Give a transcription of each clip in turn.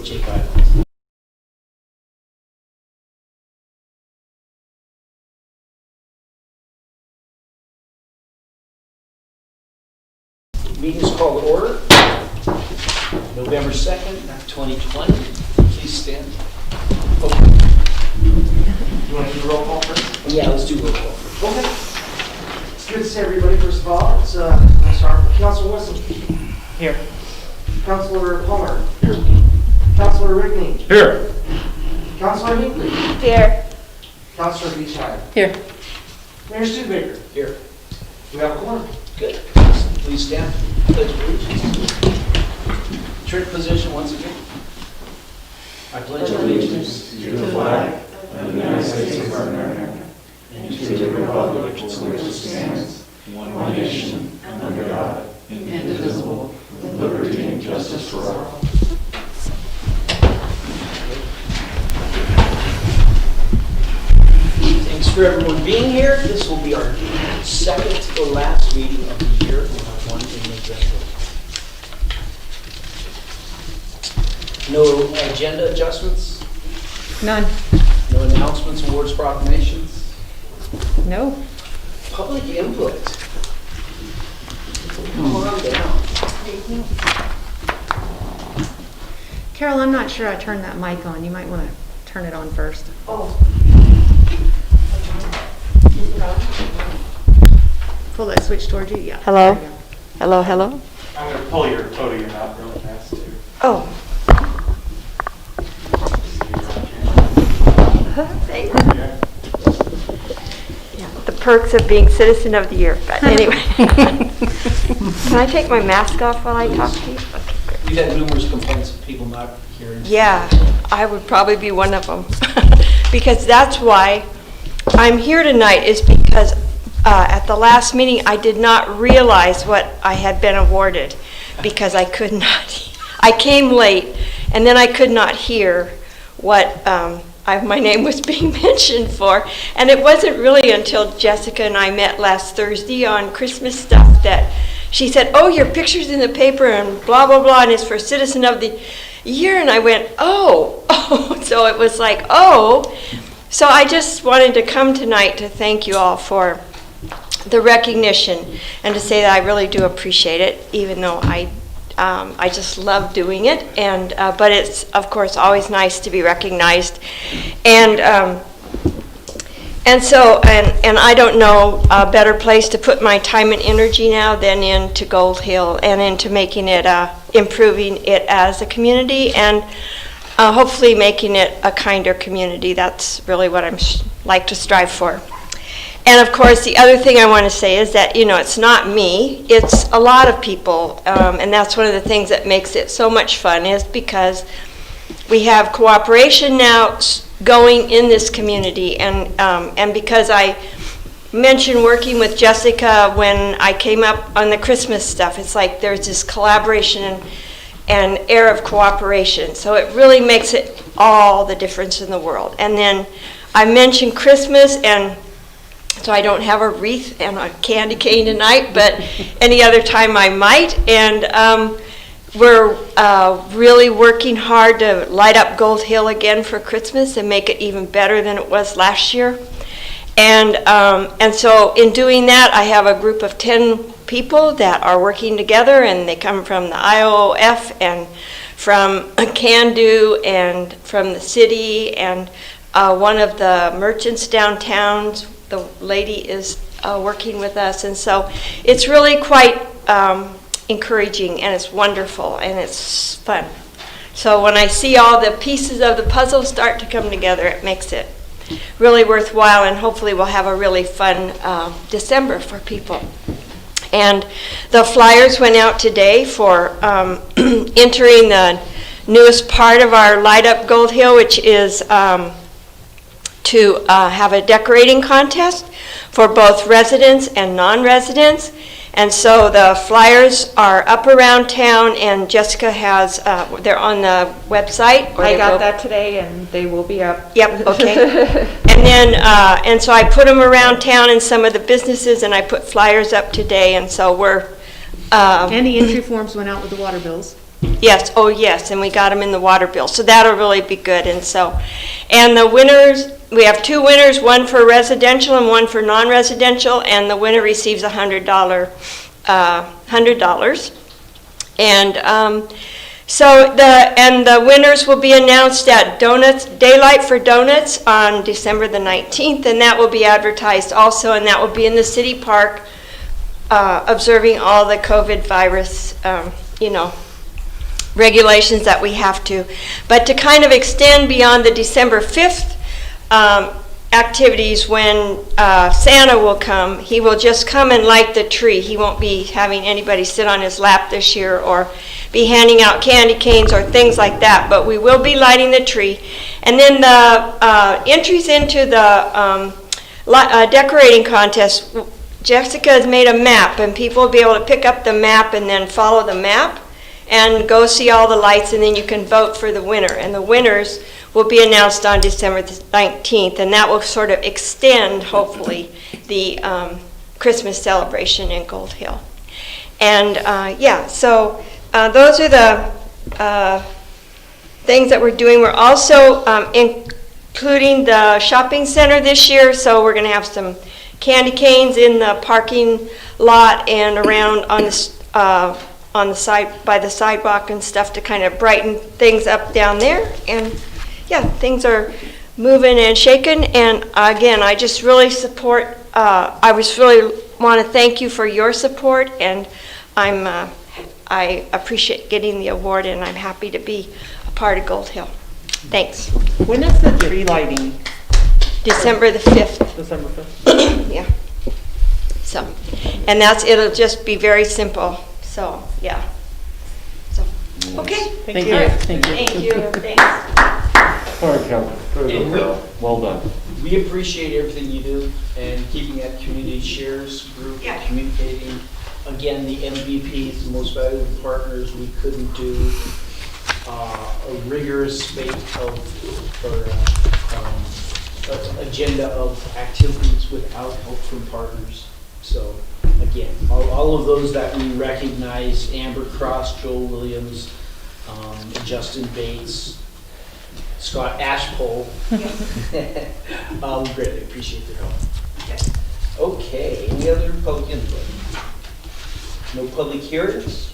Check guidelines. Meeting is called to order. November 2nd, 2020. Please stand. Oh. You want to do the roll call first? Yeah, let's do roll call. Okay. It's good to see everybody, first of all. Let's start with Councilor Wilson. Here. Councilor Palmer. Here. Councilor Rigney. Here. Councilor Hinckley. Here. Councilor Beachheim. Here. Mayor Studebaker. Here. We have a quorum. Good. Please stand. Pledge of allegiance. Church position once again. I pledge allegiance to the flag of the United States of America and to the republic for which it stands, one nation, under God, indivisible, with liberty and justice for all. Thanks for everyone being here. This will be our second to last meeting of the year. We'll have one in November. No agenda adjustments? None. No announcements, awards, proclamations? No. Public input. Come on down. Carol, I'm not sure I turned that mic on. You might want to turn it on first. Oh. Pull that switch towards you. Yeah. Hello? There you go. Hello, hello? I'm going to pull your photo out really fast too. Oh. Thanks. Yeah, the perks of being Citizen of the Year, but anyway. Can I take my mask off while I talk to you? Okay, great. We've had numerous complaints of people not hearing. Yeah, I would probably be one of them. Because that's why I'm here tonight, is because at the last meeting, I did not realize what I had been awarded because I could not. I came late, and then I could not hear what my name was being mentioned for. And it wasn't really until Jessica and I met last Thursday on Christmas stuff that she said, oh, your picture's in the paper and blah, blah, blah, and it's for Citizen of the Year. And I went, oh. So it was like, oh. So I just wanted to come tonight to thank you all for the recognition and to say that I really do appreciate it, even though I just love doing it. And but it's of course always nice to be recognized, and so I don't know a better place to put my time and energy now than into Gold Hill and into making it improving it as a community and hopefully making it a kinder community. That's really what I'm like to strive for. And of course, the other thing I want to say is that, you know, it's not me, it's a lot of people, and that's one of the things that makes it so much fun, is because we have cooperation now going in this community, and because I mentioned working with Jessica when I came up on the Christmas stuff, it's like there's this collaboration and air of cooperation, so it really makes it all the difference in the world. And then I mentioned Christmas, and so I don't have a wreath and a candy cane tonight, but any other time I might. And we're really working hard to light up Gold Hill again for Christmas and make it even better than it was last year. And so in doing that, I have a group of 10 people that are working together, and they come from the IOF and from Can Do and from the city, and one of the merchants downtown, the lady is working with us, and so it's really quite encouraging, and it's wonderful, and it's fun. So when I see all the pieces of the puzzle start to come together, it makes it really worthwhile, and hopefully we'll have a really fun December for people. And the flyers went out today for entering the newest part of our Light Up Gold Hill, which is to have a decorating contest for both residents and non-residents. And so the flyers are up around town, and Jessica has, they're on the website. I got that today, and they will be up. Yep, okay. And then, and so I put them around town in some of the businesses, and I put flyers up today, and so we're... And the entry forms went out with the water bills. Yes, oh yes, and we got them in the water bill, so that'll really be good, and so, and the winners, we have 2 winners, one for residential and one for non-residential, and the winner receives $100. And so the winners will be announced at Daylight for Donuts on December the 19th, and that will be advertised also, and that will be in the city park, observing all the COVID virus, regulations that we have to. But to kind of extend beyond the December 5th activities, when Santa will come, he will just come and light the tree. He won't be having anybody sit on his lap this year or be handing out candy canes or things like that, but we will be lighting the tree. And then the entries into the decorating contest, Jessica has made a map, and people will be able to pick up the map and then follow the map and go see all the lights, and then you can vote for the winner. And the winners will be announced on December 19th, and that will sort of extend, hopefully, the Christmas celebration in Gold Hill. And so those are the things that we're doing. We're also including the shopping center this year, so we're going to have some candy canes in the parking lot and around on the side, by the sidewalk and stuff, to kind of brighten things up down there. And yeah, things are moving and shaking. And again, I just really support, I really want to thank you for your support, and I appreciate getting the award, and I'm happy to be a part of Gold Hill. Thanks. When is the tree lighting? December the 5th. December 5th? Yeah. So, and it'll just be very simple. So, yeah. So, okay. Thank you. Thank you. Thanks. All right, Cal. And Well done. we appreciate everything you do and keeping that community shares group, Yeah. communicating. Again, the MVPs, the most valuable partners, we couldn't do a rigorous spate of, agenda of activities without help from partners. So again, all of those that we recognize, Amber Cross, Joel Williams, Justin Bates, Scott Ashpole, we greatly appreciate their help. Okay, any other public input? No public hearings?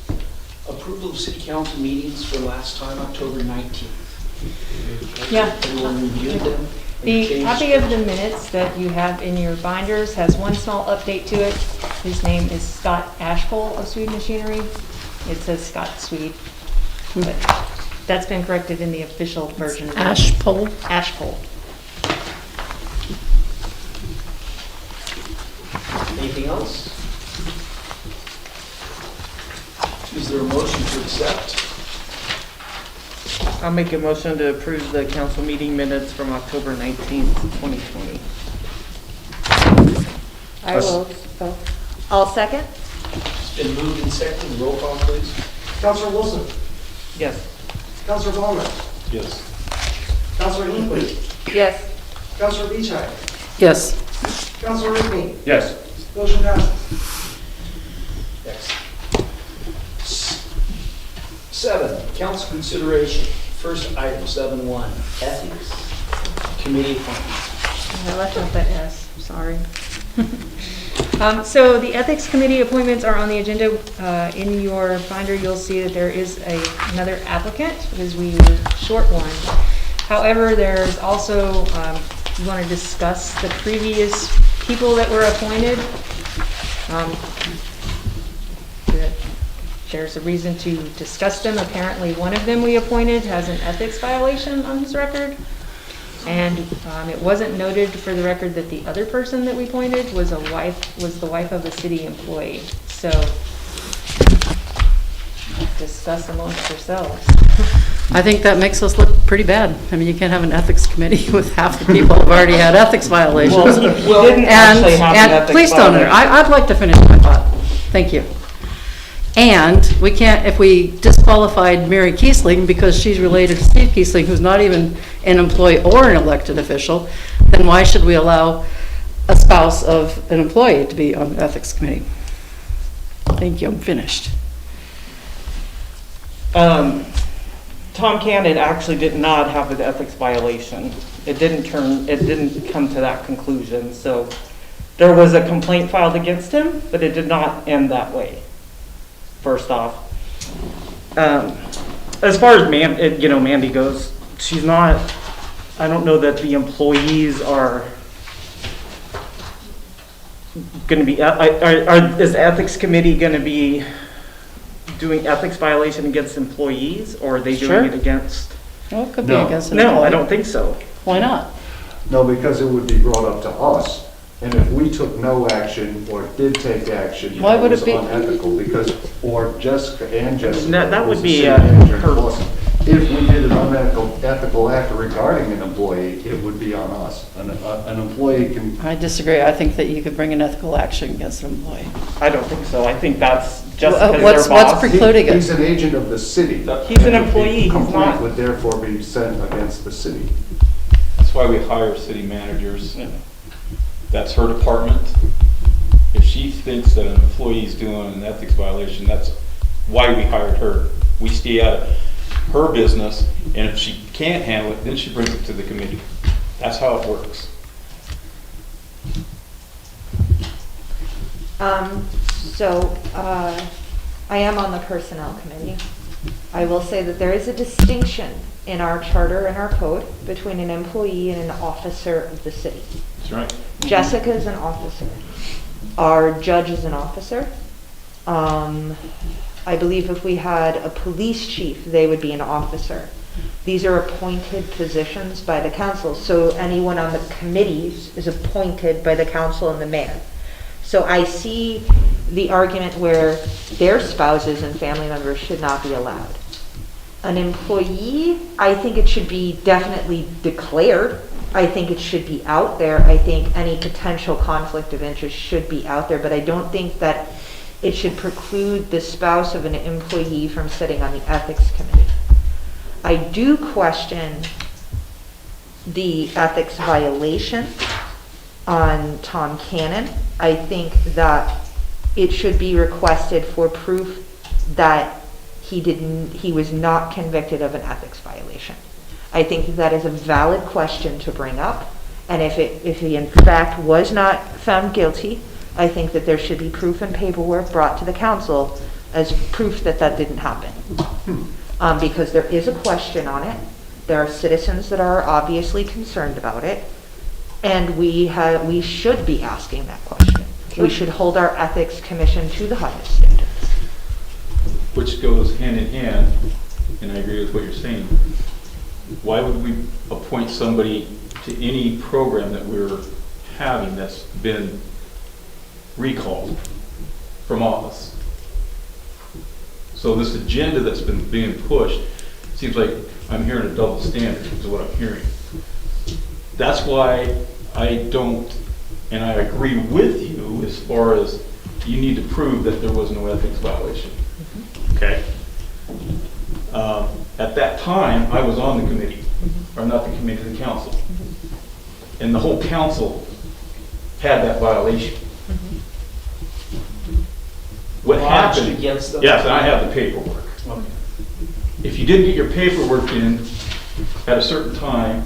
Approval of city council meetings for last time, October 19th. Yeah. Everyone reviewed them? The Any copy changes? of the minutes that you have in your binders has one small update to it. His name is Scott Ashpole of Swede Machinery. It says Scott Swede, but that's been corrected in the official version. Ashpole. Ashpole. Anything else? Is there a motion to accept? I'll make a motion to approve the council meeting minutes from October 19th, 2020. I will. I'll second. It's been moved and seconded. Roll call, please. Counselor Wilson, Yes. Counselor Ballmer, Yes. Counselor Hinckley, Yes. Counselor Beachheim, Yes. Counselor Rickney, Yes. motion passes. Next. 7, council consideration. First item, 7.1, ethics committee appointments. I left out that S, sorry. So the Ethics Committee appointments are on the agenda. In your binder, you'll see that there is another applicant, because we were short one. However, there's also, you want to discuss the previous people that were appointed. There's a reason to discuss them. Apparently, one of them we appointed has an ethics violation on his record. And it wasn't noted for the record that the other person that we appointed was the wife of a city employee. So discuss amongst yourselves. I think that makes us look pretty bad. I mean, you can't have an ethics committee with half the people who've already had ethics violations. Well, we didn't actually have an And ethics please don't, violation. I'd like to finish my thought. Thank you. And we can't, if we disqualified Mary Kiesling because she's related to Steve Kiesling, who's not even an employee or an elected official, then why should we allow a spouse of an employee to be on the ethics committee? Thank you, I'm finished. Tom Cannon actually did not have an ethics violation. It didn't come to that conclusion, so there was a complaint filed against him, but it did not end that way, first off. As far as Mandy goes, she's not, I don't know that the employees are going to be, is the ethics committee going to be doing ethics violation against employees, or are they Sure. doing it against? Well, it could be No. against an No, I employee. don't think so. Why not? No, because it would be brought up to us, and if we took no action or did take action, Why that would was it be- unethical, because, or Jessica and Jessica. That would was the be, city manager in her- Boston. If we did an unethical act regarding an employee, it would be on us. An employee can, I disagree. I think that you could bring an ethical action against an employee. I don't think so. I think that's just Well, because what's- their what's boss. pre- Precluding it. he's an agent of the city. He's an employee, he's Complaint not- would therefore be sent against the city. That's why we hire city managers. That's her department. If she thinks that an employee is doing an ethics violation, that's why we hired her. We stay out of her business, and if she can't handle it, then she brings it to the committee. That's how it works. I am on the Personnel Committee. I will say that there is a distinction in our charter and our code between an employee and an officer of the city. That's right. Jessica is an officer. Our judge is an officer. I believe if we had a police chief, they would be an officer. These are appointed positions by the council, so anyone on the committees is appointed by the council and the mayor. So I see the argument where their spouses and family members should not be allowed. An employee, I think it should be definitely declared. I think it should be out there. I think any potential conflict of interest should be out there, but I don't think that it should preclude the spouse of an employee from sitting on the ethics committee. I do question the ethics violation on Tom Cannon. I think that it should be requested for proof that he was not convicted of an ethics violation. I think that is a valid question to bring up, and if he in fact was not found guilty, I think that there should be proof and paperwork brought to the council as proof that that didn't happen. Because there is a question on it. There are citizens that are obviously concerned about it, and we should be asking that question. We should hold our ethics commission to the highest standards. Which goes hand in hand, and I agree with what you're saying. Why would we appoint somebody to any program that we're having that's been recalled from office? So this agenda that's been being pushed, seems like I'm hearing a double standard is what I'm hearing. That's why I don't, and I agree with you as far as you need to prove that there was no ethics violation. Okay? At that time, I was on the committee, or not the committee, the council. And the whole council had that violation. What Lodged happened? against them? Yes, and I have the paperwork. Okay. If you didn't get your paperwork in at a certain time,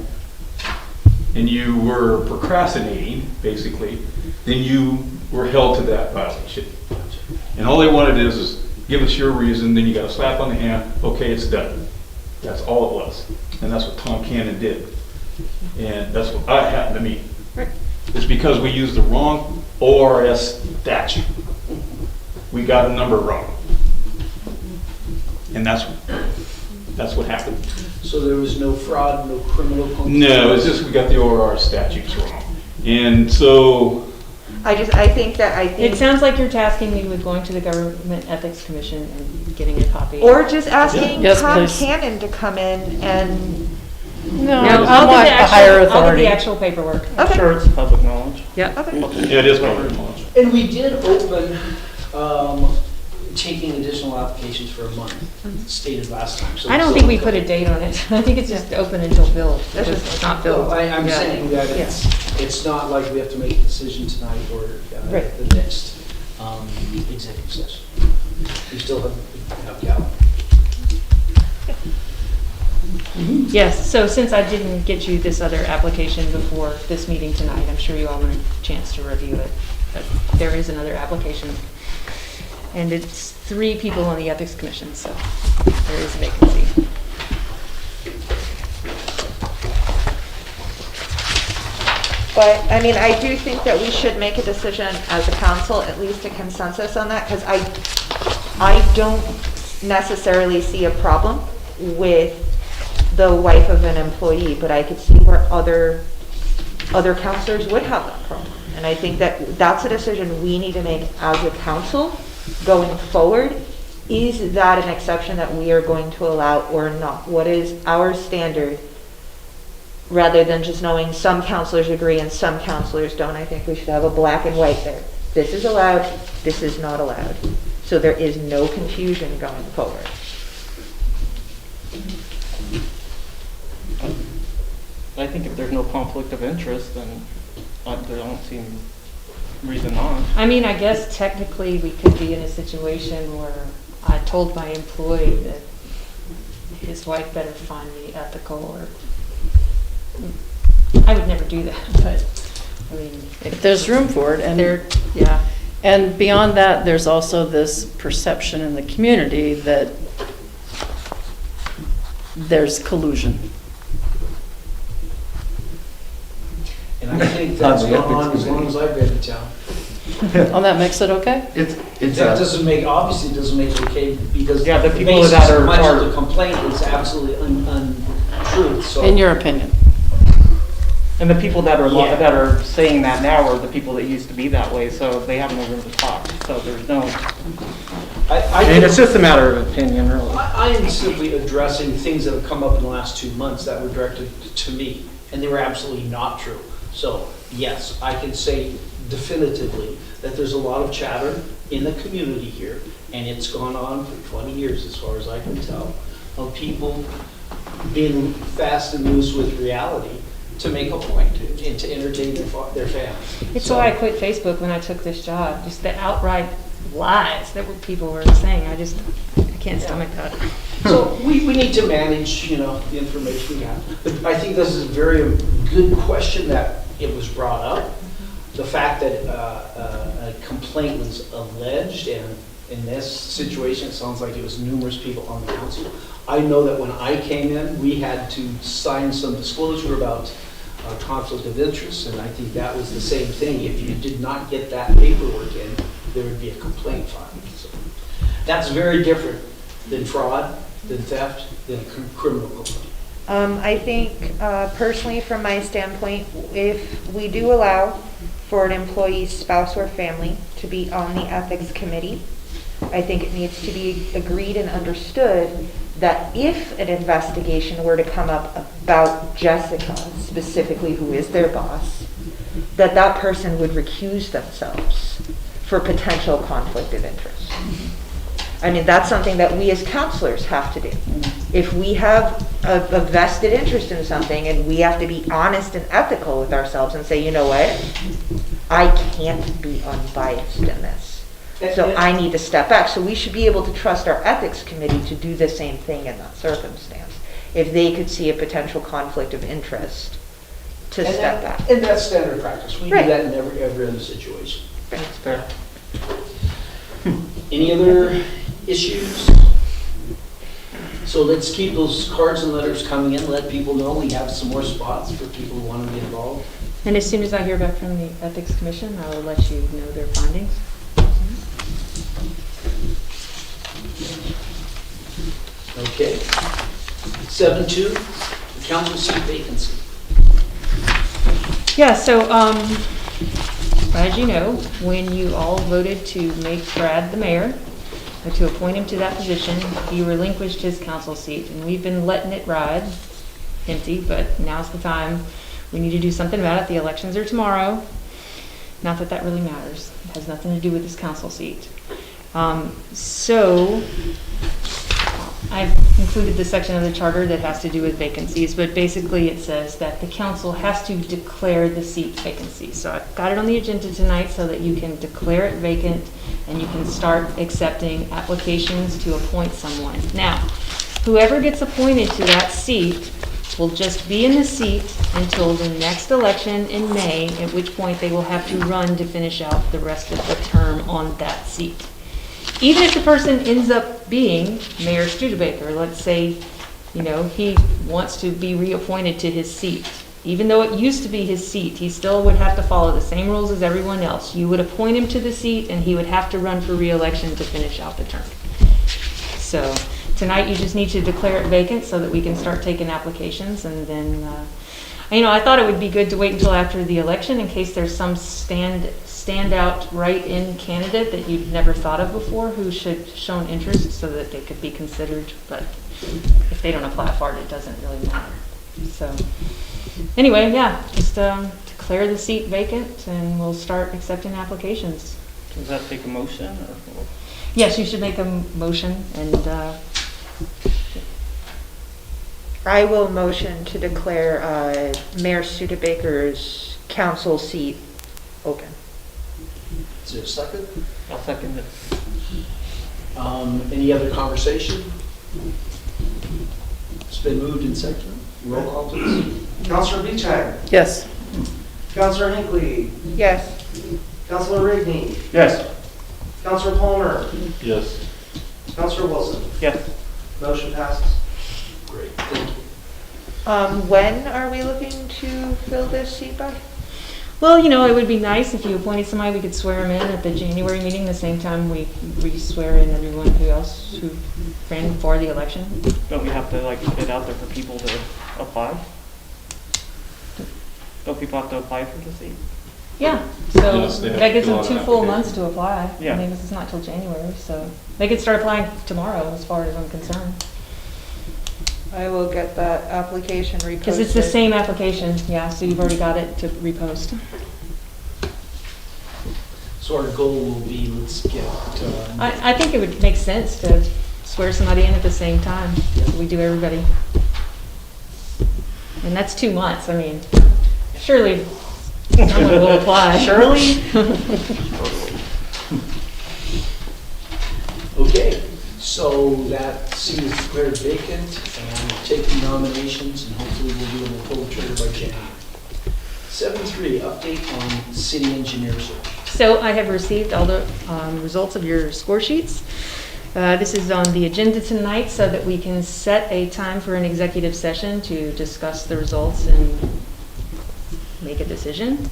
and you were procrastinating, basically, then you were held to that violation. And all they wanted is give us your reason, then you got a slap on the hand, okay, it's done. That's all it was. And that's what Tom Cannon did. And that's what I happened to me. It's because we used the wrong ORS statute. We got a number wrong. And that's what happened. So there was no fraud, no criminal punishment? No, it's just we got the ORR statutes wrong. And so, I think It sounds like you're tasking me with going to the Government Ethics Commission and getting a copy. or just asking Yes, Tom please. Cannon to come in and, No, No, I I'll want get a higher I'll get authority. the actual paperwork. I'm Okay. sure it's public knowledge. Yep. yeah, it is public knowledge. And we did open, taking additional applications for a month, stated last time. So I don't think we put a date on it. I think it's just open until filled. That's It's just- not filled. I'm Yeah. saying that Yeah. it's not like we have to make a decision tonight or Right. the next executive session. We still have Cal. Yes, so since I didn't get you this other application before this meeting tonight, I'm sure you all want a chance to review it. But there is another application. And it's 3 people on the Ethics Commission, so there is a vacancy. But, I mean, I do think that we should make a decision as a council, at least a consensus on that, because I don't necessarily see a problem with the wife of an employee, but I could see where other counselors would have that problem. And I think that that's a decision we need to make as a council going forward. Is that an exception that we are going to allow or not? What is our standard? Rather than just knowing some counselors agree and some counselors don't, I think we should have a black and white there. This is allowed, this is not allowed. So there is no confusion going forward. I think if there's no conflict of interest, then there don't seem reason not. I mean, I guess technically we could be in a situation where I told my employee that his wife better find me ethical, or I would never do that, but I mean, If there's room for it, and yeah. And beyond that, there's also this perception in the community that there's collusion. And I think that's gone on as long as I've been in town. Oh, that makes it okay? That doesn't make, obviously doesn't make it okay, because Yeah, the the people basis that are- of much of the complaint is absolutely untruth, so. In your opinion? And the people that are, Yeah. that are saying that now are the people that used to be that way, so they have no room to talk. So there's no, and it's just a matter of opinion, really. I am simply addressing things that have come up in the last 2 months that were directed to me, and they were absolutely not true. So, yes, I can say definitively that there's a lot of chatter in the community here, and it's gone on for 20 years, as far as I can tell, of people being fast and loose with reality to make a point and to entertain their families. It's So- why I quit Facebook when I took this job. Just the outright lies that people were saying. I can't stomach that. So we need to manage, the information we have. But I think this is a very good question that it was brought up. The fact that a complaint was alleged, and in this situation, it sounds like it was numerous people on the council. I know that when I came in, we had to sign some disclosure about conflict of interest, and I think that was the same thing. If you did not get that paperwork in, there would be a complaint filed. So that's very different than fraud, than theft, than a criminal complaint. I think personally, from my standpoint, if we do allow for an employee's spouse or family to be on the ethics committee, I think it needs to be agreed and understood that if an investigation were to come up about Jessica, specifically who is their boss, that person would recuse themselves for potential conflict of interest. I mean, that's something that we as counselors have to do. If we have a vested interest in something and we have to be honest and ethical with ourselves and say, you know what, I can't be unbiased in this. So I need to step back. So we should be able to trust our ethics committee to do the same thing in that circumstance. If they could see a potential conflict of interest, to step back. And that's standard practice. We do Right. that in every other situation. That's fair. Any other issues? So let's keep those cards and letters coming in, let people know we have some more spots for people who want to be involved. And as soon as I hear back from the Ethics Commission, I will let you know their findings. Okay. 7.2, council seat vacancy. Yeah, so, as you know, when you all voted to make Brad the mayor, or to appoint him to that position, he relinquished his council seat, and we've been letting it ride empty, but now's the time. We need to do something about it. The elections are tomorrow. Not that that really matters. It has nothing to do with this council seat. So, I've included the section of the charter that has to do with vacancies, but basically it says that the council has to declare the seat vacancy. So I've got it on the agenda tonight so that you can declare it vacant and you can start accepting applications to appoint someone. Now, whoever gets appointed to that seat will just be in the seat until the next election in May, at which point they will have to run to finish out the rest of the term on that seat. Even if the person ends up being Mayor Studebaker, let's say, he wants to be reappointed to his seat. Even though it used to be his seat, he still would have to follow the same rules as everyone else. You would appoint him to the seat, and he would have to run for re-election to finish out the term. So tonight, you just need to declare it vacant so that we can start taking applications. And then, I thought it would be good to wait until after the election in case there's some standout write-in candidate that you've never thought of before who should shown interest so that they could be considered. But if they don't apply for it, it doesn't really matter. So anyway, yeah, just declare the seat vacant and we'll start accepting applications. Does that take a motion or? Yes, you should make a motion and I will motion to declare Mayor Studebaker's council seat open. Is there a second? I'll second it. Any other conversation? It's been moved and seconded. Roll call, please. Counselor Beachhead, Yes. Counselor Hinckley, Yes. Counselor Rigney, Yes. Counselor Palmer, Yes. Counselor Wilson. Yes. Motion passes. Great, thank you. When are we looking to fill this seat by? well, it would be nice if you appointed somebody, we could swear them in at the January meeting, the same time we swear in everyone who ran for the election. Don't we have to put it out there for people to apply? Don't people have to apply for the seat? Yeah, so Yes, they have that to gives fill them out an 2 full application. months to apply. Yeah. I mean, this is not till January, so they could start applying tomorrow as far as I'm concerned. I will get that application reposted. Because it's the same application, yeah, so you've already got it to repost. So our goal will be, let's get, I think it would make sense to swear somebody in at the same time. We do everybody. And that's 2 months, I mean, surely someone will apply. Shirley? okay, so that seat is declared vacant and we'll take the nominations and hopefully we'll be able to pull the trigger by January. 7.3, update on city engineer search. So I have received all the results of your score sheets. This is on the agenda tonight so that we can set a time for an executive session to discuss the results and make a decision.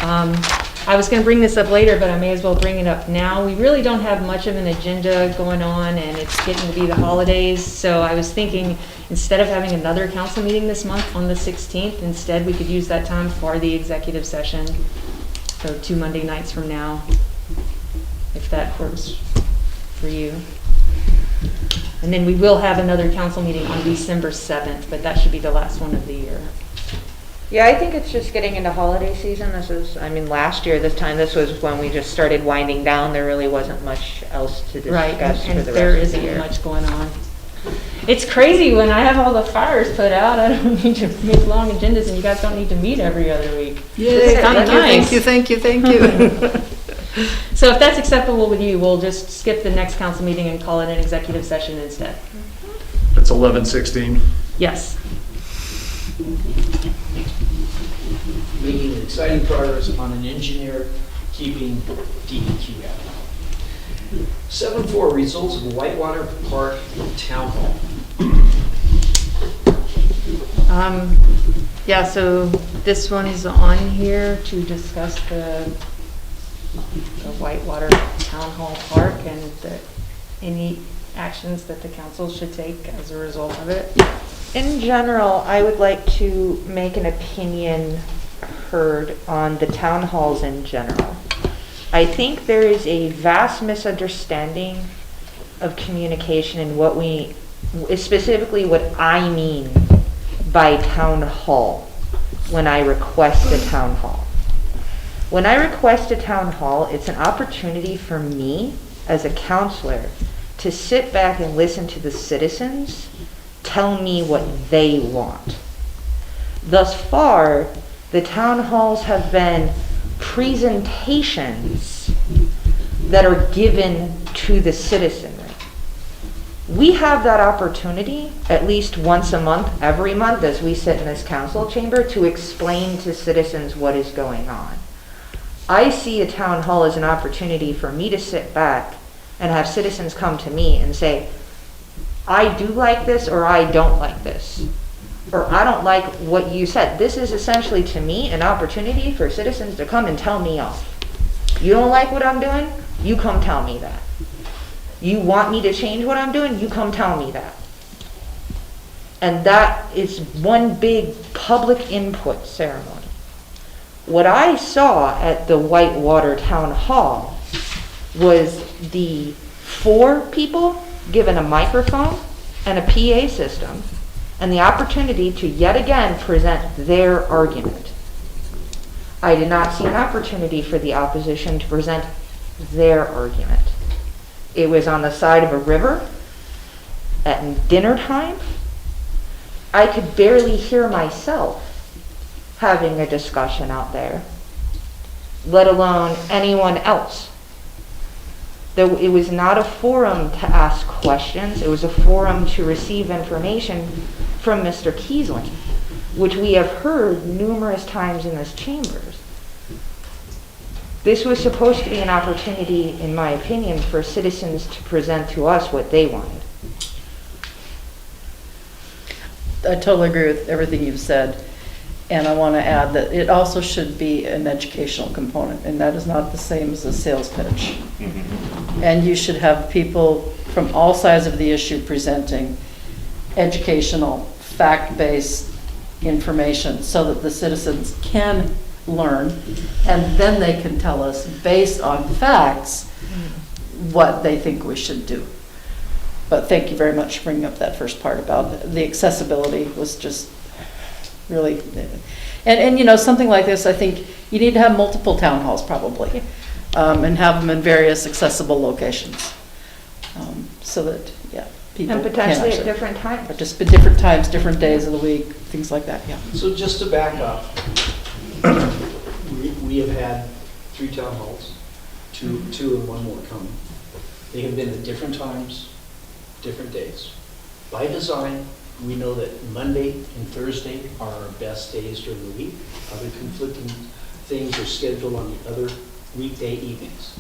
I was going to bring this up later, but I may as well bring it up now. We really don't have much of an agenda going on, and it's getting to be the holidays. So I was thinking, instead of having another council meeting this month on the 16th, instead we could use that time for the executive session. So 2 Monday nights from now, if that works for you. And then we will have another council meeting on December 7th, but that should be the last one of the year. Yeah, I think it's just getting into holiday season. Last year, this time, this was when we just started winding down. There really wasn't much else to Right, discuss for and the there rest of the isn't year. much going on. It's crazy when I have all the fires put out, I don't need to make long agendas and you guys don't need to meet every other week. It's kind of nice. Thank you. So if that's acceptable with you, we'll just skip the next council meeting and call it an executive session instead. It's 11:16. Yes. Making exciting progress on an engineer keeping DEQ out. 7.4, results of Whitewater Park Town Hall. Yeah, so this one is on here to discuss the Whitewater Town Hall Park and any actions that the council should take as a result of it. In general, I would like to make an opinion heard on the town halls in general. I think there is a vast misunderstanding of communication and specifically what I mean by town hall when I request a town hall. When I request a town hall, it's an opportunity for me as a counselor to sit back and listen to the citizens tell me what they want. Thus far, the town halls have been presentations that are given to the citizenry. We have that opportunity at least once a month, every month, as we sit in this council chamber, to explain to citizens what is going on. I see a town hall as an opportunity for me to sit back and have citizens come to me and say, I do like this, or I don't like this, or I don't like what you said. This is essentially, to me, an opportunity for citizens to come and tell me off. You don't like what I'm doing? You come tell me that. You want me to change what I'm doing? You come tell me that. And that is one big public input ceremony. What I saw at the Whitewater Town Hall was the 4 people given a microphone and a PA system and the opportunity to yet again present their argument. I did not see an opportunity for the opposition to present their argument. It was on the side of a river at dinner time. I could barely hear myself having a discussion out there, let alone anyone else. It was not a forum to ask questions. It was a forum to receive information from Mr. Kiesling, which we have heard numerous times in this chambers. This was supposed to be an opportunity, in my opinion, for citizens to present to us what they wanted. I totally agree with everything you've said. And I want to add that it also should be an educational component, and that is not the same as a sales pitch. And you should have people from all sides of the issue presenting educational, fact-based information so that the citizens can learn, and then they can tell us, based on facts, what they think we should do. But thank you very much for bringing up that first part about the accessibility. Was just really, and you know, something like this, I think you need to have multiple town halls probably, and have them in various accessible locations, so that, yeah, people And can potentially at actually, different times. or just different times, different days of the week, things like that, yeah. So just to back up, we have had 3 town halls, two and one more coming. They have been at different times, different days. By design, we know that Monday and Thursday are our best days during the week. Other conflicting things are scheduled on the other weekday evenings.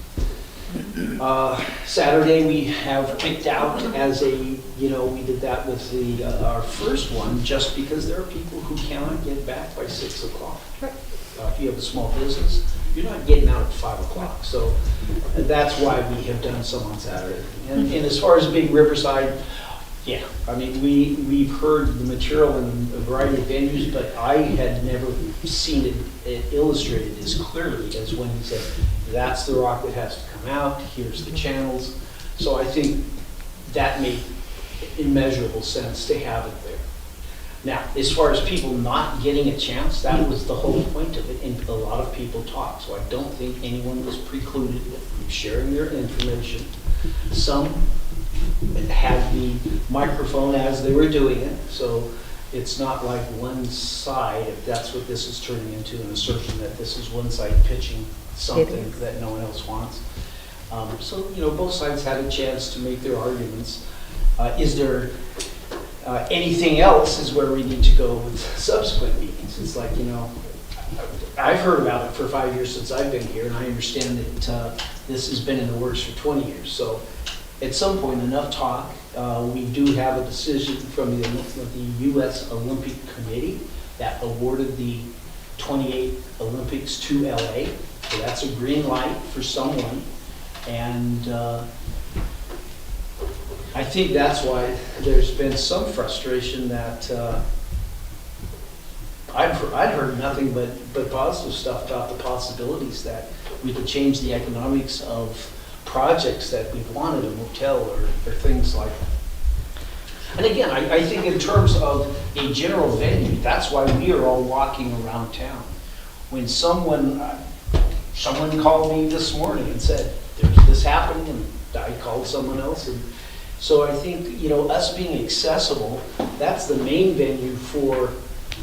Saturday we have picked out as a, we did that with our first one, just because there are people who cannot get back by 6 o'clock. If you have a small business, you're not getting out at 5 o'clock. So that's why we have done some on Saturday. And as far as Big Riverside, yeah, I mean, we've heard the material in a variety of venues, but I had never seen it illustrated as clearly as when he said, that's the rock that has to come out, here's the channels. So I think that made immeasurable sense to have it there. Now, as far as people not getting a chance, that was the whole point of it, and a lot of people talked. So I don't think anyone was precluded from sharing their information. Some had the microphone as they were doing it, so it's not like one side, if that's what this is turning into, an assertion that this is one side pitching something that no one else wants. So, both sides had a chance to make their arguments. Is there anything else is where we need to go with subsequent meetings? It's like, I've heard about it for 5 years since I've been here, and I understand that this has been in the works for 20 years. So at some point, enough talk. We do have a decision from the U.S. Olympic Committee that awarded the 28 Olympics to LA. So that's a green light for someone. And I think that's why there's been some frustration that I'd heard nothing but positive stuff about the possibilities that we could change the economics of projects that we've wanted, a motel or things like that. And again, I think in terms of a general venue, that's why we are all walking around town. When someone called me this morning and said, there's this happening, and I called someone else. And so I think, us being accessible, that's the main venue for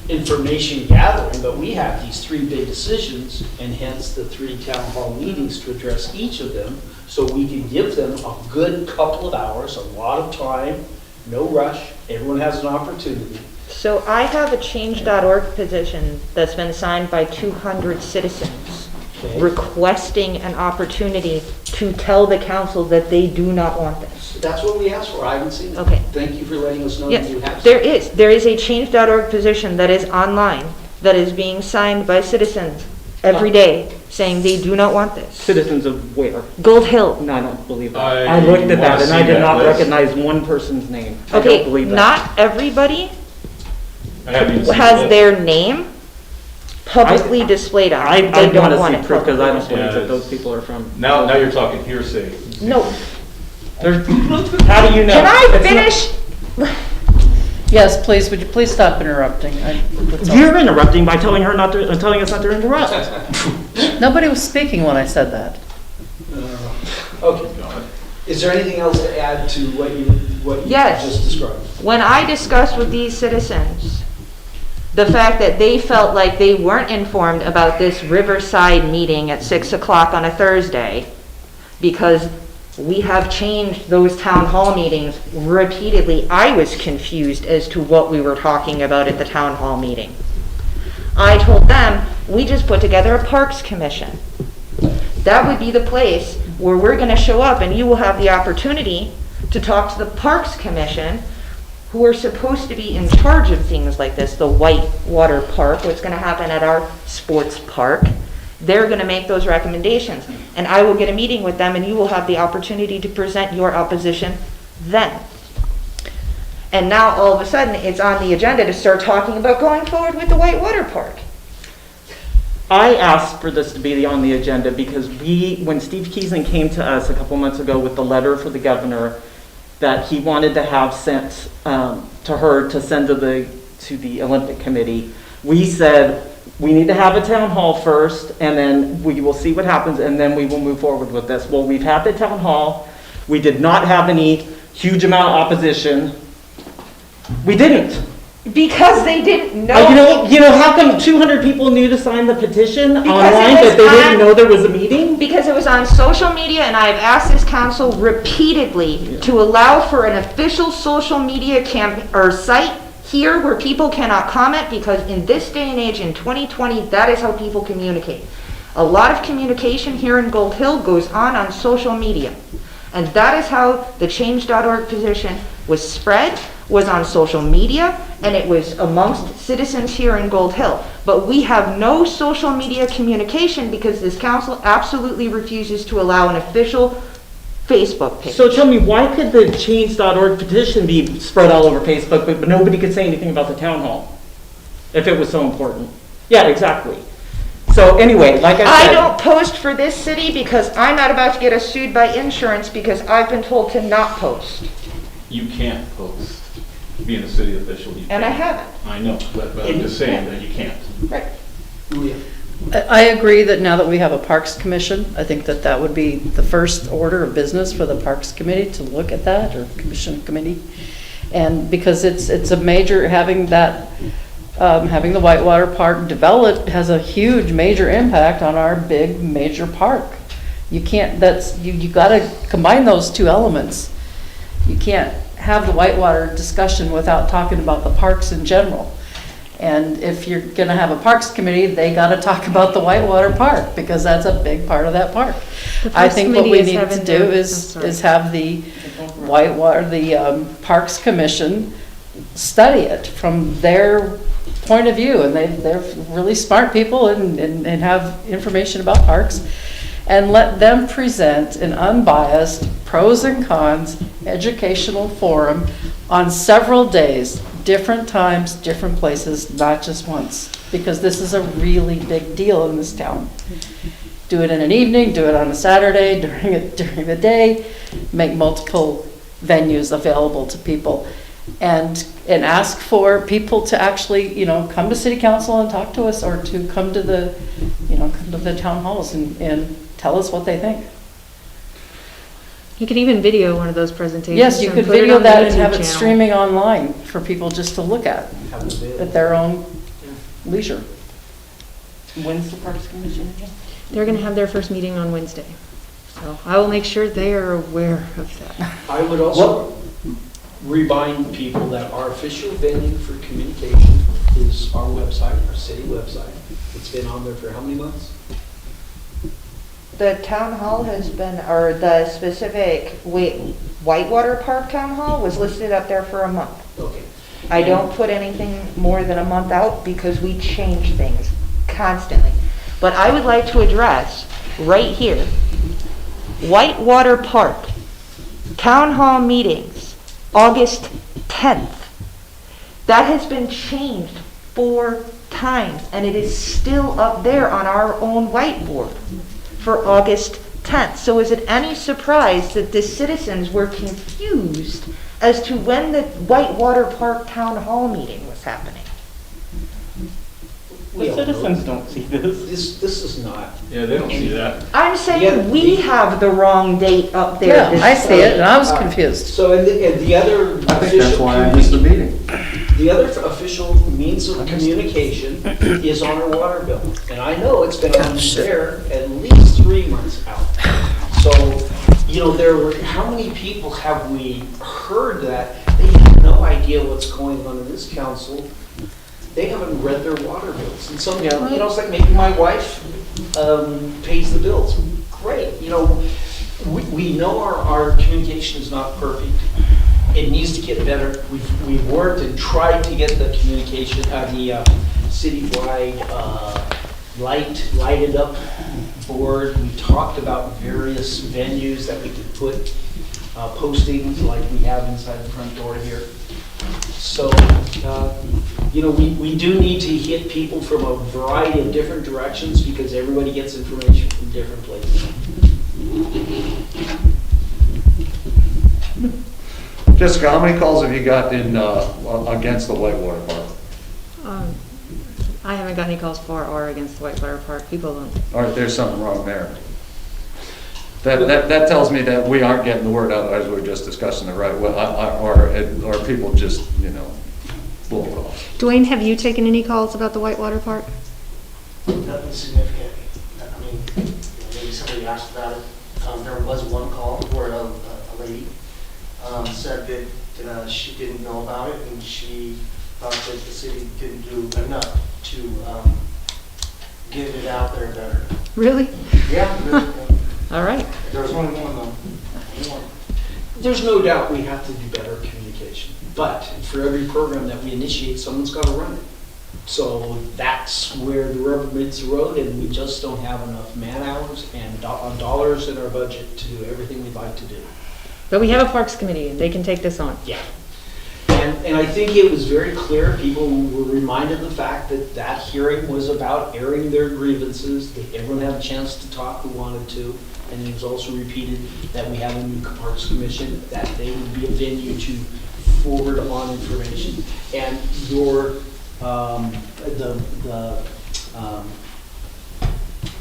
information gathering, but we have these 3 big decisions, and hence the 3 town hall meetings to address each of them, so we can give them a good couple of hours, a lot of time, no rush, everyone has an opportunity. So I have a change.org petition that's been signed by 200 citizens Okay? requesting an opportunity to tell the council that they do not want this. That's what we asked for, I haven't seen it. Okay. Thank you for letting us know that you have. Yes, there is a change.org petition that is online, that is being signed by citizens every day, saying they do not want this. Citizens of where? Gold Hill. No, I don't believe that. I I looked at that wanna and I see did that not list. recognize one person's name. I don't Okay, believe that. not everybody I haven't even seen has it. their name publicly displayed on I it. They don't want want to it see proof because I don't publicly. believe that Yes. those people are from. Now you're talking hearsay. No, There's, how do you know? can I It's not- finish? Yes, please, would you please stop interrupting? That's all. You're interrupting by telling her not to, telling us not to interrupt. Nobody was speaking when I said that. Okay. Is there anything else to add to what you Yes. just described? When I discussed with these citizens the fact that they felt like they weren't informed about this Riverside meeting at 6 o'clock on a Thursday, because we have changed those town hall meetings repeatedly, I was confused as to what we were talking about at the town hall meeting. I told them, we just put together a Parks Commission. That would be the place where we're gonna show up and you will have the opportunity to talk to the Parks Commission, who are supposed to be in charge of things like this, the Whitewater Park, what's gonna happen at our sports park. They're gonna make those recommendations. And I will get a meeting with them and you will have the opportunity to present your opposition then. And now all of a sudden, it's on the agenda to start talking about going forward with the Whitewater Park. I asked for this to be on the agenda because when Steve Keesling came to us a couple months ago with the letter for the governor that he wanted to have sent to her to send to the Olympic Committee, we said, we need to have a town hall first, and then we will see what happens, and then we will move forward with this. Well, we've had the town hall. We did not have any huge amount of opposition. We didn't. Because they didn't know. You know, how come 200 people knew to sign the petition Because online, it was but they didn't on- know there was a meeting? Because it was on social media, and I have asked this council repeatedly to allow for an official social media site here where people cannot comment, because in this day and age, in 2020, that is how people communicate. A lot of communication here in Gold Hill goes on social media. And that is how the change.org petition was spread, was on social media, and it was amongst citizens here in Gold Hill. But we have no social media communication because this council absolutely refuses to allow an official Facebook page. So tell me, why could the change.org petition be spread all over Facebook, but nobody could say anything about the town hall? If it was so important. Yeah, exactly. So anyway, like I said. I don't post for this city because I'm not about to get us sued by insurance because I've been told to not post. You can't post. Being a city official, you can't. And I haven't. I know, but I'm just saying that you can't. Right. Julia? I agree that now that we have a Parks Commission, I think that that would be the first order of business for the Parks Committee to look at that, or committee. And because it's a major, having that, having the Whitewater Park developed has a huge major impact on our big major park. You can't, you gotta combine those two elements. You can't have the Whitewater discussion without talking about the parks in general. And if you're gonna have a Parks Committee, they gotta talk about the Whitewater Park, because that's a big part of that park. The I Parks think what Committee we is need to having do their- is I'm sorry. have the Whitewater, the Parks Commission study it from their point of view, and they're really smart people and have information about parks, and let them present an unbiased pros and cons educational forum on several days, different times, different places, not just once, because this is a really big deal in this town. Do it in an evening, do it on a Saturday, during the day, make multiple venues available to people, and ask for people to actually, come to city council and talk to us, or to come to the, come to the town halls and tell us what they think. You can even video one of those presentations. Yes, you and could put it video on the that and YouTube have it channel. streaming online for people just to look at Have it available. their own leisure. When's the Parks Commission again? They're gonna have their first meeting on Wednesday. So I will make sure they are aware of that. I would also remind people that our official venue for communication is our website, our city website. It's been on there for how many months? The town hall has been, or the specific Whitewater Park Town Hall was listed up there for a month. Okay. I don't put anything more than a month out because we change things constantly. But I would like to address right here, Whitewater Park, Town Hall meetings, August 10th. That has been changed 4 times, and it is still up there on our own whiteboard for August 10th. So is it any surprise that the citizens were confused as to when the Whitewater Park Town Hall meeting was happening? The citizens don't see this. This is not. Yeah, they don't see that. I'm saying we have the wrong date up there. Yeah, I see it, and I was confused. So, and the other. I think that's why I missed the meeting. The other official means of communication is on our water bill. And I know it's been on there at least 3 months out. So, you know, how many people have we heard that they have no idea what's going on in this council? They haven't read their water bills. And some, you know, it's like maybe my wife pays the bills. Great, you know, we know our communication is not perfect. It needs to get better. We've worked and tried to get the communication, the citywide lighted up board. We talked about various venues that we could put postings like we have inside the front door here. So, you know, we do need to hit people from a variety of different directions because everybody gets information from different places. Jessica, how many calls have you got in, against the Whitewater Park? I haven't got any calls for or against the Whitewater Park. People don't. Or there's something wrong there? That tells me that we aren't getting the word out as we're just discussing the right way, or people just, you know, blow it off. Dwayne, have you taken any calls about the Whitewater Park? Nothing significant. I mean, maybe somebody asked about it. There was one call where a lady said that she didn't know about it and she thought that the city didn't do enough to get it out there better. Really? Yeah. All right. There was only one though. There's no doubt we have to do better communication, but for every program that we initiate, someone's got to run it. So that's where the rubber meets the road, and we just don't have enough man hours and dollars in our budget to do everything we'd like to do. But we have a Parks Committee, and they can take this on. Yeah. And I think it was very clear, people were reminded of the fact that that hearing was about airing their grievances, that everyone had a chance to talk who wanted to, and it was also repeated that we have a new Parks Commission, that they would be a venue to forward on information. And your, the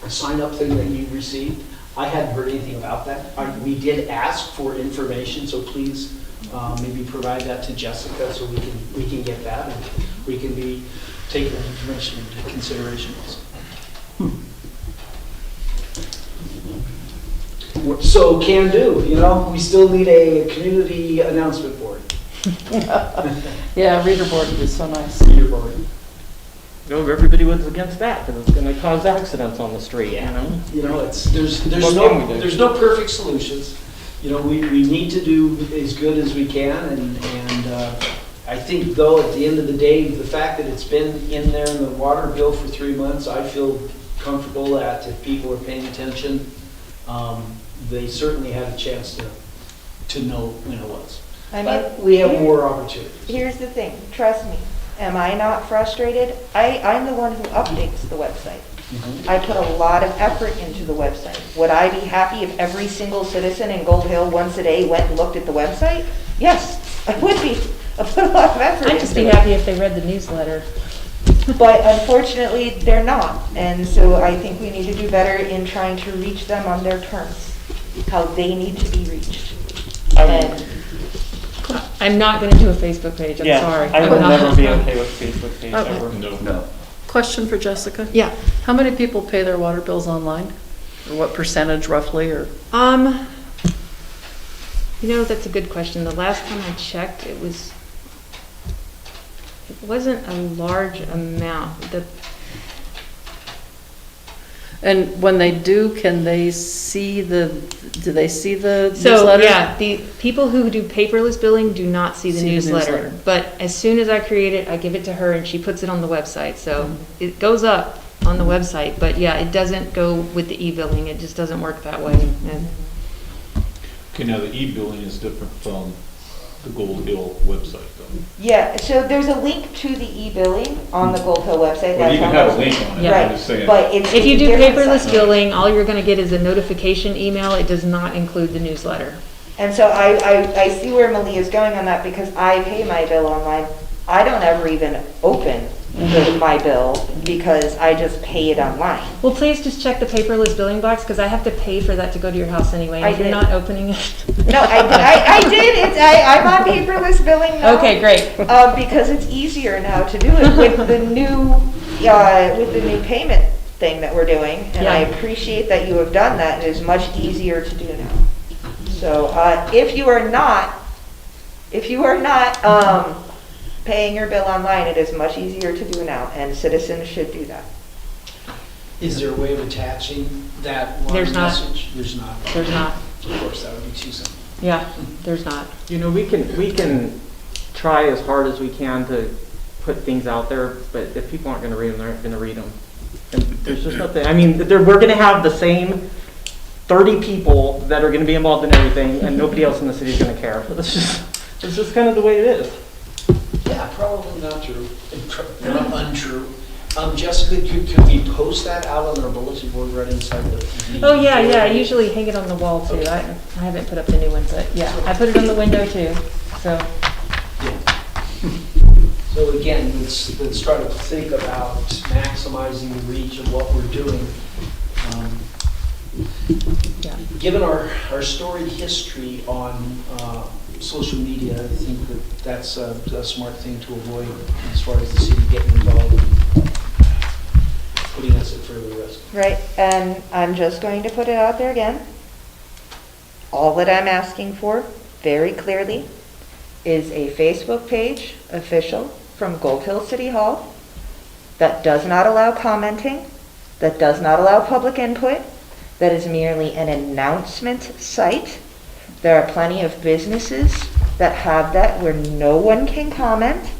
sign-up thing that you received, I hadn't heard anything about that. We did ask for information, so please maybe provide that to Jessica so we can get that and we can be taking that information into consideration also. So can do, you know, we still need a community announcement board. Yeah, reader board is so nice. Reader board. No, everybody was against that because it's going to cause accidents on the street, you know? You know, there's What can we do? there's no perfect solutions. You know, we need to do as good as we can, and I think though at the end of the day, the fact that it's been in there in the water bill for 3 months, I feel comfortable that if people are paying attention, they certainly had a chance to know when it was. I mean, But we have more opportunities. Here's the thing, trust me, am I not frustrated? I'm the one who updates the website. I put a lot of effort into the website. Would I be happy if every single citizen in Gold Hill once a day went and looked at the website? Yes, I would be. I put a lot of effort I'd just be into it. happy if they read the newsletter. But unfortunately, they're not. And so I think we need to do better in trying to reach them on their terms, how they need to be reached. And I'm not going to do a Facebook page. I'm sorry. I I'm would not. never be okay with Facebook page Okay. ever. No. No. Question for Jessica. Yeah. How many people pay their water bills online? Or what percentage roughly, or? That's a good question. The last time I checked, it wasn't a large amount. And when they do, do they see the So, newsletter? yeah, the people who do paperless billing do not see the See the newsletter. newsletter. But as soon as I create it, I give it to her and she puts it on the website. So it goes up on the website, but yeah, it doesn't go with the e-billing. It just doesn't work that way. And Okay, now the e-billing is different from the Gold Hill website, though. Yeah, so there's a link to the e-billing on the Gold Hill website. Well, you can That's have a link on it, Yeah. I'm just saying. But it's. if you a do different paperless site. billing, all you're gonna get is a notification email. It does not include the newsletter. And so I see where Malia's going on that because I pay my bill online. I don't ever even open my bill because I just pay it online. Well, please just check the paperless billing box because I have to pay for that to go to your house anyway. And I if you're did. not opening it. No, I did, I'm on paperless billing now. Okay, great. Because it's easier now to do it with the new payment thing that we're doing. And I Yeah. appreciate that you have done that. It is much easier to do now. So, if you are not paying your bill online, it is much easier to do now, and citizens should do that. Is there a way of attaching that one There's not. message? There's not. There's not. Of course, that would be too simple. Yeah, there's not. We can try as hard as we can to put things out there, but if people aren't gonna read them, they're not gonna read them. And there's just nothing, we're gonna have the same 30 people that are gonna be involved in everything, and nobody else in the city is gonna care. It's just kind of the way it is. Yeah, probably not true, not untrue. Jessica, could we post that out on our bulletin board right inside the? Oh, yeah, I usually hang it on the wall too. I haven't put up the new one, but yeah, I put it on the window too, so. So again, let's try to think about maximizing the reach of what we're doing. Yeah. Given our storied history on social media, I think that's a smart thing to avoid as far as the city getting involved and putting us at further risk. Right, and I'm just going to put it out there again. All that I'm asking for, very clearly, is a Facebook page, official, from Gold Hill City Hall, that does not allow commenting, that does not allow public input, that is merely an announcement site. There are plenty of businesses that have that where no one can comment,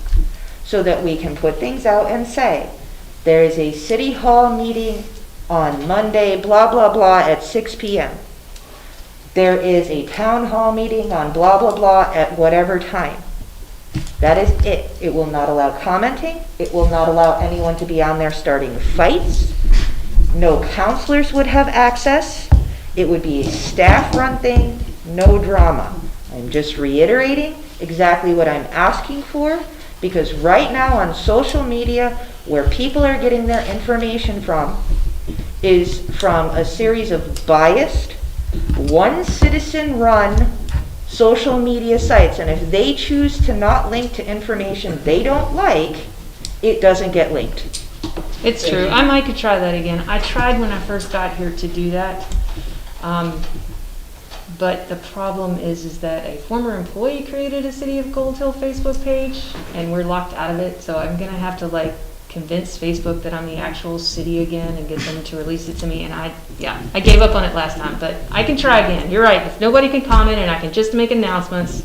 so that we can put things out and say, there is a city hall meeting on Monday, blah, blah, blah, at 6 p.m. There is a town hall meeting on blah, blah, blah at whatever time. That is it. It will not allow commenting. It will not allow anyone to be on there starting fights. No counselors would have access. It would be a staff-run thing, no drama. I'm just reiterating exactly what I'm asking for, because right now on social media, where people are getting their information from is from a series of biased, one citizen-run social media sites. And if they choose to not link to information they don't like, it doesn't get linked. It's true. I might could try that again. I tried when I first got here to do that. But the problem is that a former employee created a City of Gold Hill Facebook page and we're locked out of it. So I'm going to have to convince Facebook that I'm the actual city again and get them to release it to me. And I gave up on it last time, but I can try again. You're right. If nobody can comment and I can just make announcements,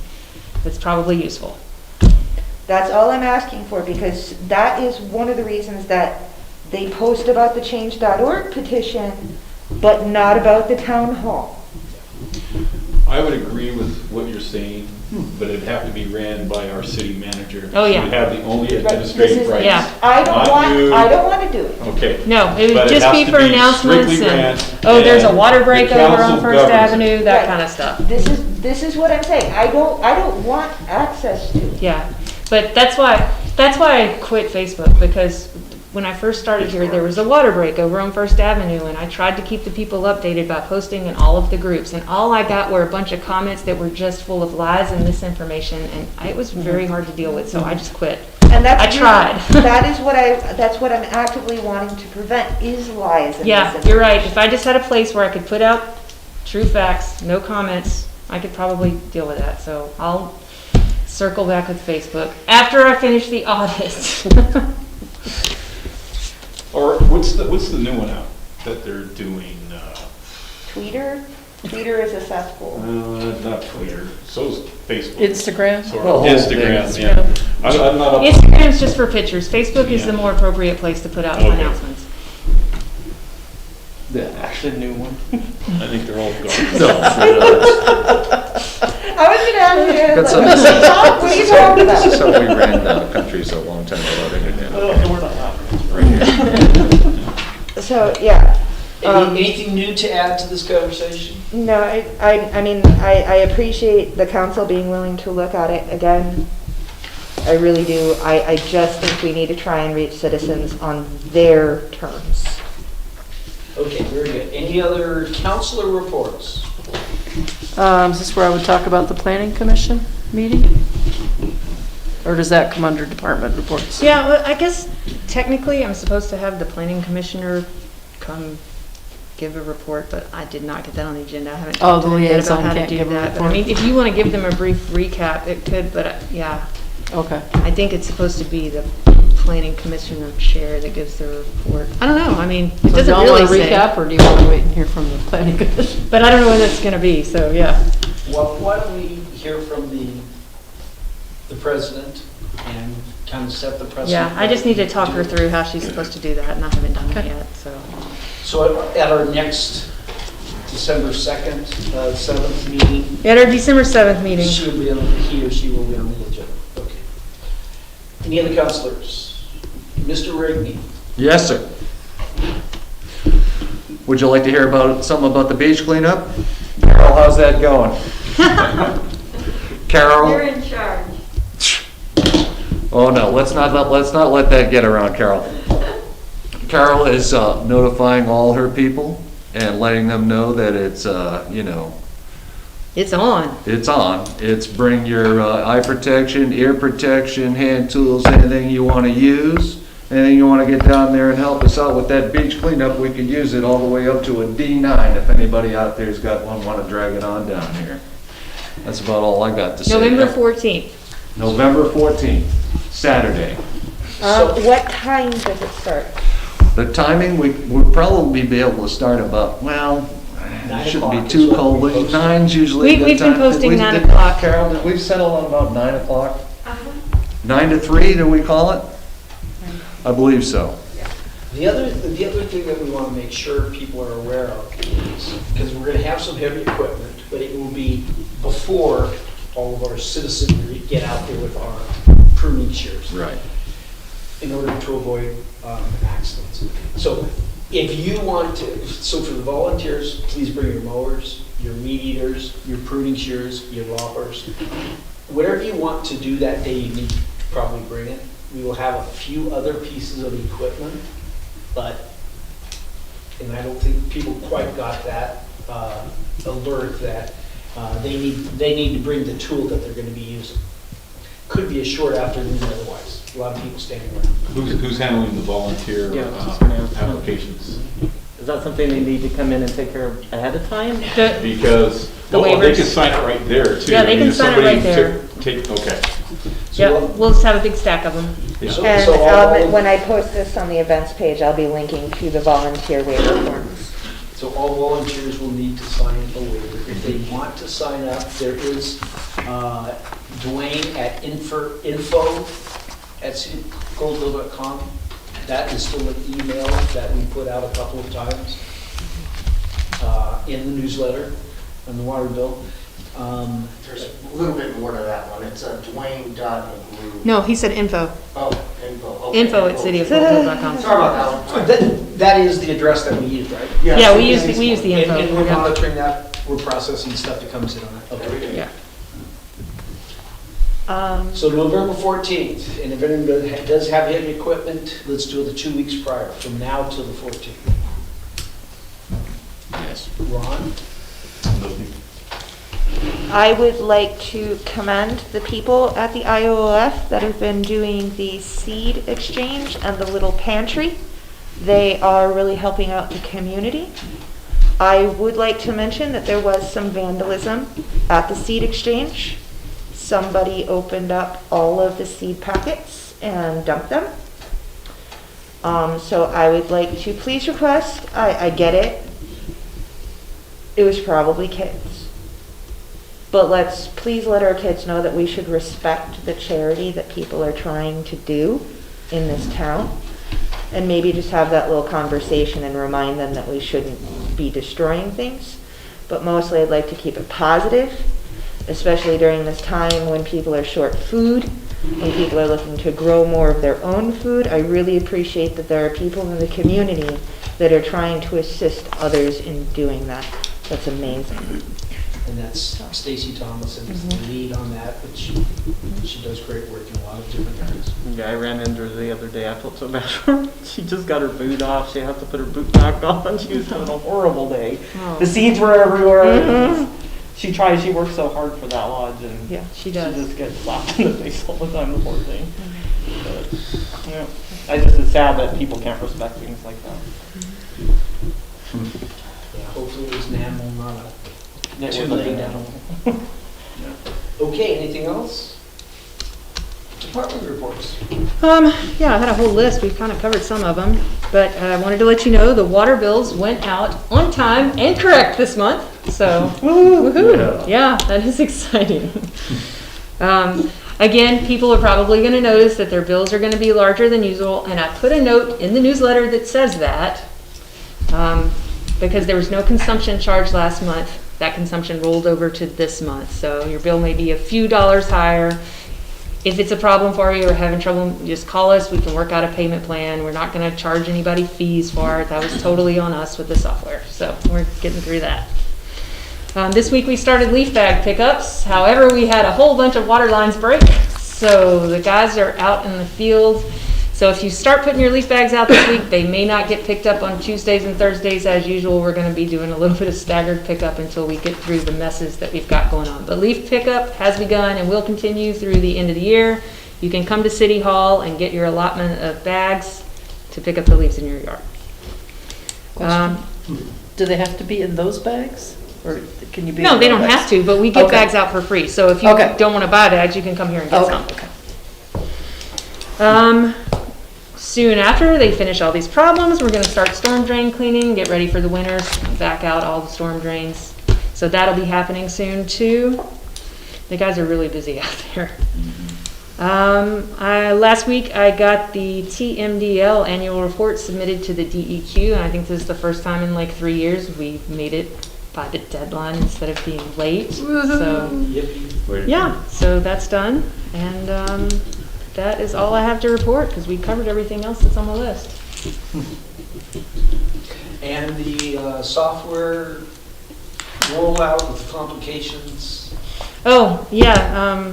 it's probably useful. That's all I'm asking for, because that is one of the reasons that they post about the change.org petition, but not about the town hall. I would agree with what you're saying, but it'd have to be ran by our city manager. Oh, yeah. She would have the only This administrative is, rights. Yeah. I don't Not you. want to do it. Okay. No, it But would it just has be to for be announcements strictly ran, and, there's a and water the break over on council First governs it. Avenue, that Right. kind of stuff. This is what I'm saying. I don't want access to it. Yeah, but that's why I quit Facebook, because when I first started here, there was a water break over on First Avenue, and I tried to keep the people updated by posting in all of the groups, and all I got were a bunch of comments that were just full of lies and misinformation, and it was very hard to deal with, so I just quit. And that's I really- tried. That's what I'm actively wanting to prevent, is lies and Yeah, misinformation. you're right. If I just had a place where I could put out true facts, no comments, I could probably deal with that. So I'll circle back with Facebook after I finish the audit. Or what's the new one out that they're doing? Tweeter? Tweeter is a cesspool. Not Twitter, so's Facebook. Instagram? Sort Oh, of. Instagram, Instagram. yeah. I'm not up. Instagram's just for pictures. Facebook is the Yeah. more appropriate place to put out Okay. announcements. The new one. I think they're all gone. No, I was gonna ask you, That's some- what are you talking this is about? how we ran countries a long time without internet. We're not laughing. Right here. So, yeah. Anything new to add to this conversation? No, I mean, I appreciate the council being willing to look at it again. I really do. I just think we need to try and reach citizens on their terms. Okay, very good. Any other councilor reports? Is this where I would talk about the planning commission meeting? Or does that come under department reports? Yeah, well, I guess technically I'm supposed to have the planning commissioner come give a report, but I did not get that on the agenda. I haven't Oh, talked the to them yet liaison about how to can't do give a that. But I report. mean, if you want to give them a brief recap, it could, but yeah, Okay. I think it's supposed to be the planning commissioner chair that gives the report. I don't know, I mean, it So do doesn't y'all really want a say. recap, or do you want to wait and hear from the planning commission? But I don't know when it's gonna be, so yeah. Well, why don't we hear from the president and kind of set the precedent? Yeah, I just need to talk her through how she's supposed to do that, and I haven't done that yet, so. So at our next December 2nd, 7th meeting, At our December 7th meeting. he or she will be on the agenda. Okay. Any other councilors? Mr. Rigney? Yes, sir. Would you like to hear about something about the beach cleanup? Carol, how's that going? Carol? You're in charge. Oh, no, let's not let that get around Carol. Carol is notifying all her people and letting them know that it's, It's on. it's on. It's bring your eye protection, ear protection, hand tools, anything you want to use. Anything you want to get down there and help us out with that beach cleanup, we could use it all the way up to a D9 if anybody out there's got one, want to drag it on down here. That's about all I got to say. November 14th. November 14th, Saturday. What time does it start? The timing, we'd probably be able to start about, well, it shouldn't be 9 too o'clock is cold. what we post. 9's usually a good We've been time. posting Did we- 9 did- o'clock. Carol, did we settle on about 9 o'clock? 9 to 3, do we call it? I believe so. The other thing that we want to make sure people are aware of is, because we're going to have some heavy equipment, but it will be before all of our citizenry get out there with our pruning shears. Right. In order to avoid accidents. So if you want to, so for the volunteers, please bring your mowers, your weed eaters, your pruning shears, your loppers. Whatever you want to do that day, you need to probably bring it. We will have a few other pieces of equipment, and I don't think people quite got that alert that they need to bring the tool that they're going to be using. Could be a short afternoon otherwise. A lot of people standing around. Who's handling the volunteer Yeah, I was just gonna ask. applications? Is that something they need to come in and take care of ahead of time? Because, The well, they waivers? can sign it right there too. Yeah, they I mean, can if sign it somebody right there. Okay. Yeah, we'll just have a big stack of them. Yeah. So- And so all- when I post this on the events page, I'll be linking to the volunteer waiver forms. So all volunteers will need to sign a waiver. If they want to sign up, there is Dwayne at info@goldhill.com. That is still an email that we put out a couple of times in the newsletter on the water bill. There's a little bit more to that one. It's Dwayne.Agru. No, he said info. Oh, info. Okay, Info@cityofgoldhill.com. Sorry about that one. All right. That is the address that we use, right? Yeah, we use the info. And we're Yeah. monitoring that, we're processing stuff that comes in on it. Okay. Yeah. So November 14th, and if anyone does have heavy equipment, let's do it the 2 weeks prior, from now till the 14th. Yes. Ron? Nothing. I would like to commend the people at the IOOF that have been doing the seed exchange and the little pantry. They are really helping out the community. I would like to mention that there was some vandalism at the seed exchange. Somebody opened up all of the seed packets and dumped them. So I would like to please request, I get it. It was probably kids. But let's please let our kids know that we should respect the charity that people are trying to do in this town. And maybe just have that little conversation and remind them that we shouldn't be destroying things. But mostly I'd like to keep it positive, especially during this time when people are short food, when people are looking to grow more of their own food. I really appreciate that there are people in the community that are trying to assist others in doing that. That's amazing. And that's Stacy Thomason is the lead on that, but she does great work in a lot of different areas. Yeah, I ran into her the other day. I felt so bad for her. She just got her boot off. She had to put her boot back on. She was having a horrible day. The seeds were everywhere. She works so hard for that lodge, and Yeah, she does. She just gets slapped in the face all the time, the poor thing. But, yeah, it's sad that people can't respect things like that. Yeah, hopefully it was an animal, not a It too was late like animal. Okay, anything else? Department reports. Yeah, I had a whole list. We've kind of covered some of them, but I wanted to let you know the water bills went out on time and correct this month. So, woohoo! Yeah, that is exciting. Again, people are probably going to notice that their bills are going to be larger than usual, and I put a note in the newsletter that says that because there was no consumption charge last month. That consumption rolled over to this month, so your bill may be a few dollars higher. If it's a problem for you or having trouble, just call us. We can work out a payment plan. We're not going to charge anybody fees for it. That was totally on us with the software, so we're getting through that. This week we started leaf bag pickups. However, we had a whole bunch of water lines break, so the guys are out in the field. So if you start putting your leaf bags out this week, they may not get picked up on Tuesdays and Thursdays as usual. We're going to be doing a little bit of staggered pickup until we get through the messes that we've got going on. But leaf pickup has begun and will continue through the end of the year. You can come to City Hall and get your allotment of bags to pick up the leaves in your yard. Do they have to be in those bags? Or can you be? No, in they other don't bags? have to, but we give Okay. bags out for free. So if you Okay. don't want to buy bags, you can come here and get Okay. some. Soon after they finish all these problems, we're going to start storm drain cleaning, get ready for the winters, back out all the storm drains. So that'll be happening soon too. The guys are really busy out there. Last week I got the TMDL annual report submitted to the DEQ, and I think this is the first time in like 3 years we made it by the deadline instead of being late. So Yippee. yeah, so that's done, and that is all I have to report because we covered everything else that's on the list. And the software rollout with complications. Oh, yeah,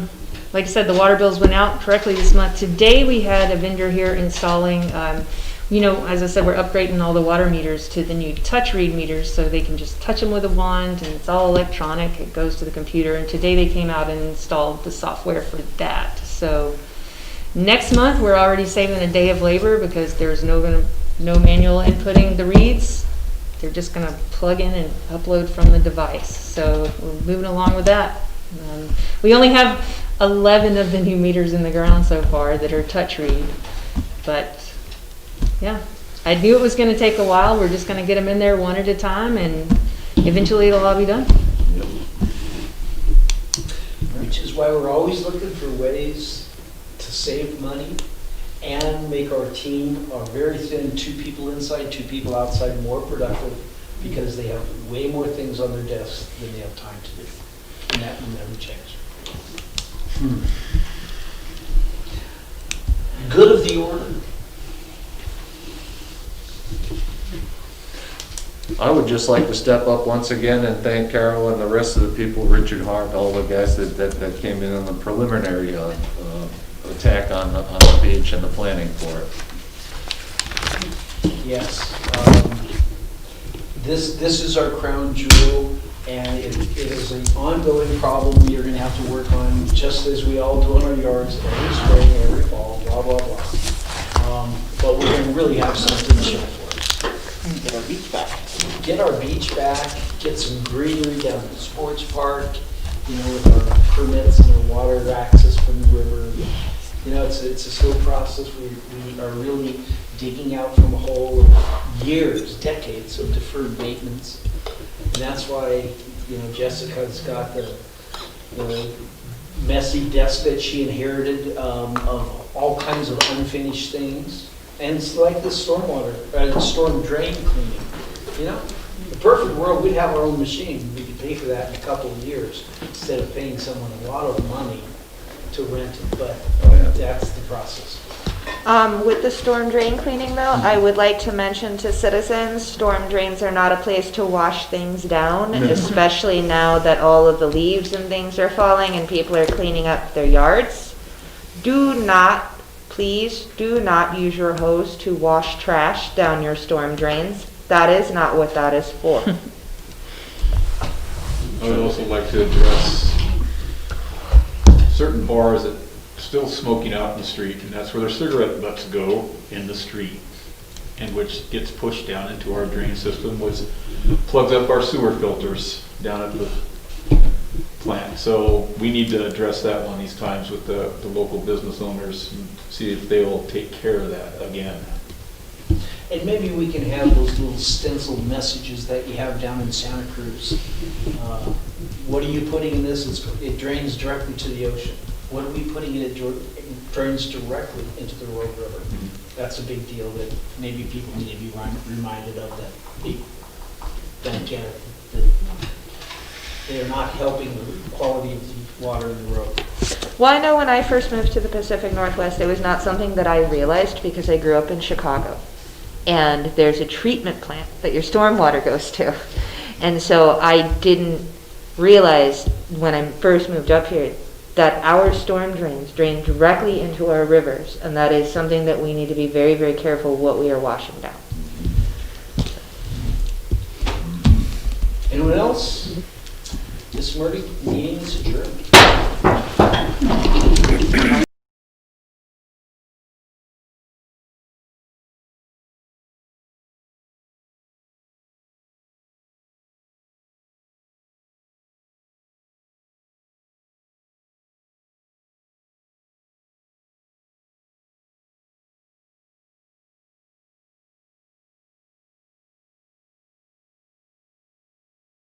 like I said, the water bills went out correctly this month. Today we had a vendor here installing, as I said, we're upgrading all the water meters to the new touch read meters so they can just touch them with a wand and it's all electronic. It goes to the computer, and today they came out and installed the software for that. So next month we're already saving a day of labor because there's no manual inputting the reads. They're just going to plug in and upload from the device. So we're moving along with that. We only have 11 of the new meters in the ground so far that are touch read, but yeah, I knew it was going to take a while. We're just going to get them in there one at a time, and eventually it'll all be done. Which is why we're always looking for ways to save money and make our team, our very thin 2 people inside, 2 people outside, more productive because they have way more things on their desks than they have time to do. And that will never change. Good of the order. I would just like to step up once again and thank Carol and the rest of the people, Richard Hart, all the guys that came in on the preliminary attack on the beach and the planning for it. Yes. This is our crown jewel And it is an ongoing problem we are gonna have to work on, just as we all do in our yards, every spring, every fall, blah, blah, blah. But we're gonna really have something to show for it. Get our beach back. Get our beach back, get some greenery down at the sports park, with our permits and our water access from the river. It's a slow process. We are really digging out from a hole of years, decades of deferred maintenance. And that's why, Jessica's got the messy desk that she inherited of all kinds of unfinished things. And it's like the storm drain cleaning. The perfect world, we'd have our own machine. We could pay for that in a couple of years instead of paying someone a lot of money to rent it. But that's the process. With the storm drain cleaning though, I would like to mention to citizens, storm drains are not a place to wash things down, especially now that all of the leaves and things are falling and people are cleaning up their yards. Please do not use your hose to wash trash down your storm drains. That is not what that is for. I would also like to address certain bars that are still smoking out in the street, and that's where their cigarette butts go in the street, and which gets pushed down into our drain system, which plugs up our sewer filters down at the plant. So we need to address that one of these times with the local business owners and see if they will take care of that again. And maybe we can have those little stenciled messages that you have down in Santa Cruz. What are you putting in this? It drains directly to the ocean. What are we putting in it? It drains directly into the Rogue River. That's a big deal that maybe people need to be reminded of, that they are not helping the quality of the water in the road. Well, I know when I first moved to the Pacific Northwest, it was not something that I realized because I grew up in Chicago. And there's a treatment plant that your stormwater goes to. And so I didn't realize when I first moved up here that our storm drains drain directly into our rivers. And that is something that we need to be very, very careful what we are washing down. Anyone else? This meeting is adjourned.